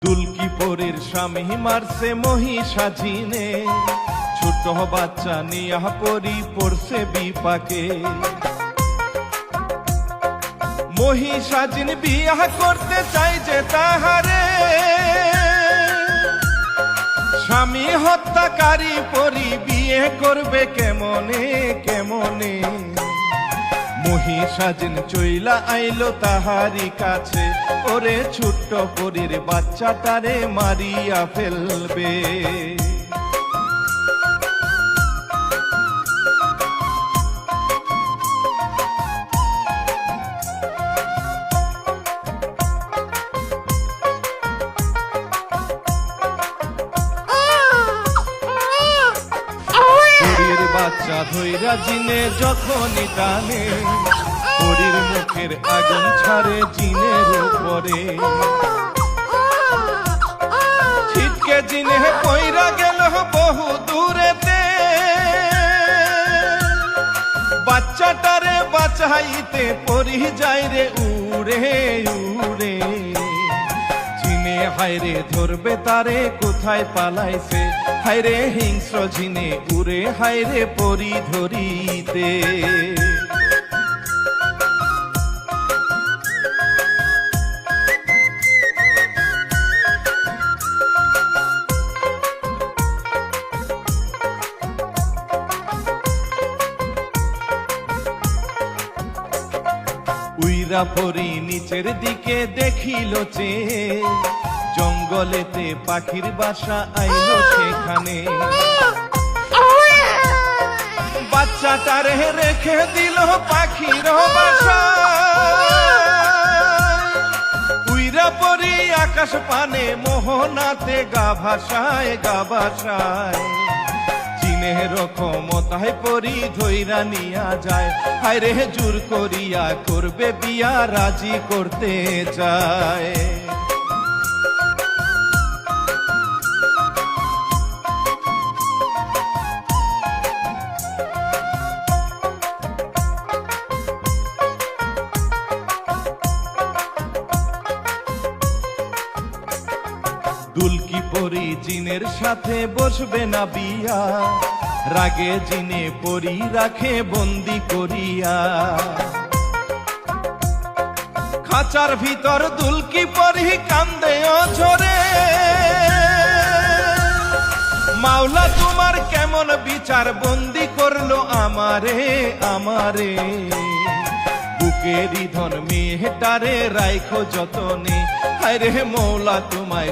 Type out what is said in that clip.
দুলকি পরীর স্বামী মারছে মহিষাজিনে, ছোট বাচ্চা নিয়া পরি পড়ছে বিপাকে। মহিষাজিন বিয়া করতে চাই যে তাহারে, স্বামী হত্যাকারী পরি বিয়ে করবে কেমনে কেমনে। মহিষাজিন চইলা আইলো তাহারি কাছে, ওরে ছোট্ট পরীর বাচ্চাটারে মারিয়া ফেলবে। পরীর বাচ্চা ধইরা জিনে যখনই টানে, পরীর মুখের আগুন ছাড়ে জিনের উপরে। ছিটকে জিনে পইরা গেল বহু দূরেতে, বাচ্চাটারে বাঁচাইতে পরি যায় রে উড়ে উড়ে। জিনে হায়রে ধরবে তারে কোথায় পালাইছে, হায়রে হিংস্র জিনে উড়ে হায়রে পরি ধরিতে। উইরা পরি নিচের দিকে দেখিল চেয়ে, জঙ্গলেতে পাখির বাসা আইল সেখানে। বাচ্চাটারে রেখে দিল পাখির বাসা, উইরা পরি আকাশ পানে মোহনাতে গা ভাসায় গা ভাসায়। জিনের ক্ষমতায় পরি ধইরা নিয়া যায়, হায়রে জোর করিয়া করবে বিয়া রাজি করতে যায়। দুলকি পরি জিনের সাথে বসবে না বিয়া, রাগে জিনে পরি রাখে বন্দি করিয়া। খাঁচার ভিতর দুলকি পরি কান্দে অঝরে, মাওলা তোমার কেমন বিচার বন্দি করলো আমারে আমারে। বুকেরই ধন মেয়েটারে রাইখো যতনে, হায়রে মৌলা তোমায়